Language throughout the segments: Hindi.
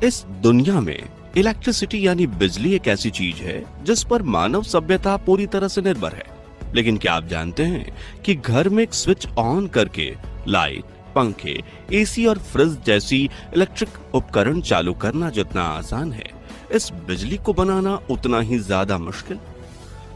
इस दुनिया में इलेक्ट्रिसिटी यानी बिजली एक ऐसी चीज है जिस पर मानव सभ्यता पूरी तरह से निर्भर है। लेकिन क्या आप जानते हैं कि घर में एक स्विच ऑन करके लाइट, पंखे, एसी और फ्रिज जैसी इलेक्ट्रिक उपकरण चालू करना जितना आसान है, इस बिजली को बनाना उतना ही ज्यादा मुश्किल।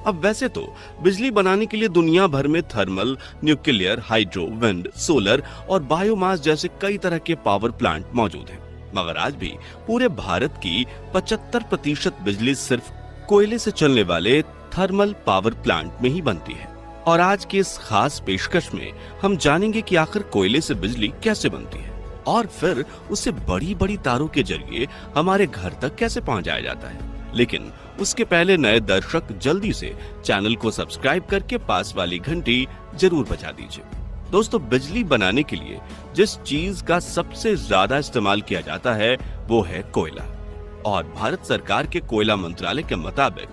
अब वैसे तो बिजली बनाने के लिए दुनिया भर में thermal, nuclear, hydro, wind, solar और बायोमास जैसे कई तरह के पावर प्लांट मौजूद हैं। मगर आज भी पूरे भारत की 75% बिजली सिर्फ कोयले से चलने वाले थर्मल पावर प्लांट में ही बनती है। और आज के इस खास पेशकश में हम जानेंगे कि आखिर कोयले से बिजली कैसे बनती है और फिर उसे बड़ी बड़ी तारों के जरिए हमारे घर तक कैसे पहुंचाया जाता है। लेकिन उसके पहले नए दर्शक जल्दी से चैनल को सब्सक्राइब करके पास वाली घंटी जरूर बजा दीजिए। दोस्तों, बिजली बनाने के लिए जिस चीज का सबसे ज्यादा इस्तेमाल किया जाता है वो है कोयला। और भारत सरकार के कोयला मंत्रालय के मुताबिक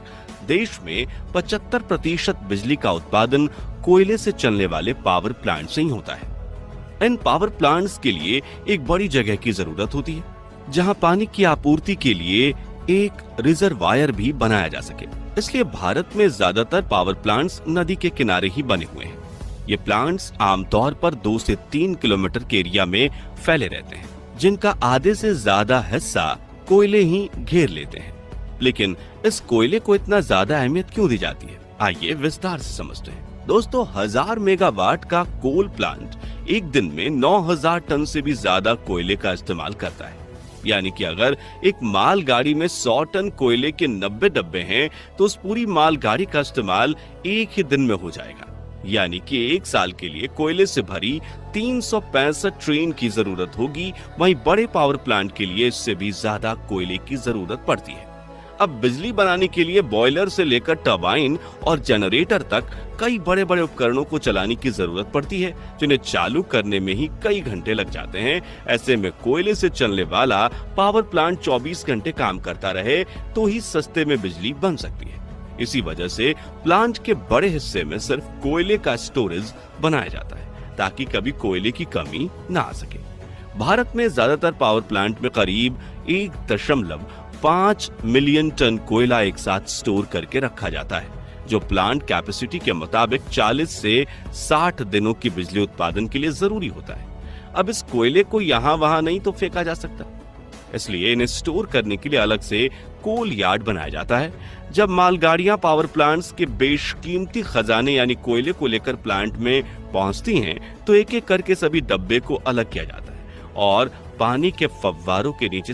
देश में 75% बिजली का उत्पादन कोयले से चलने वाले पावर प्लांट से ही होता है। इन पावर प्लांट्स के लिए एक बड़ी जगह की जरूरत होती है जहां पानी की आपूर्ति के लिए एक रिजर्वायर भी बनाया जा सके। इसलिए भारत में ज्यादातर पावर प्लांट्स नदी के किनारे ही बने हुए हैं। ये प्लांट्स आमतौर पर 2 से 3 किलोमीटर के एरिया में फैले रहते हैं, जिनका आधे से ज्यादा हिस्सा कोयले ही घेर लेते हैं। लेकिन इस कोयले को इतना ज्यादा अहमियत क्यों दी जाती है, आइए विस्तार से समझते हैं। दोस्तों, 1000 मेगावाट का कोल प्लांट एक दिन में 9000 टन से भी ज्यादा कोयले का इस्तेमाल करता है। यानी कि अगर एक मालगाड़ी में 100 टन कोयले के 90 डब्बे हैं तो उस पूरी मालगाड़ी का इस्तेमाल एक ही दिन में हो जाएगा। यानी कि एक साल के लिए कोयले से भरी 365 ट्रेन की जरूरत होगी। वहीं बड़े पावर प्लांट के लिए इससे भी ज्यादा कोयले की जरूरत पड़ती है। अब बिजली बनाने के लिए बॉयलर से लेकर टरबाइन और जनरेटर तक कई बड़े बड़े उपकरणों को चलाने की जरूरत पड़ती है, जिन्हें चालू करने में ही कई घंटे लग जाते हैं। ऐसे में कोयले से चलने वाला पावर प्लांट 24 घंटे काम करता रहे तो ही सस्ते में बिजली बन सकती है। इसी वजह से प्लांट के बड़े हिस्से में सिर्फ कोयले का स्टोरेज बनाया जाता है ताकि कभी कोयले की कमी ना आ सके। भारत में ज्यादातर पावर प्लांट में करीब 1.5 मिलियन टन कोयला एक साथ स्टोर करके रखा जाता है, जो प्लांट कैपेसिटी के मुताबिक 40 से 60 दिनों की बिजली उत्पादन के लिए जरूरी होता है। अब इस कोयले को यहाँ वहां नहीं तो फेंका जा सकता, इसलिए इन्हें स्टोर करने के लिए अलग से कोल यार्ड बनाया जाता है। जब मालगाड़ियां पावर प्लांट्स के बेशकीमती खजाने यानी कोयले को लेकर प्लांट में पहुंचती हैं तो एक एक करके सभी डब्बे को अलग किया जाता है और पानी के फव्वारों के नीचे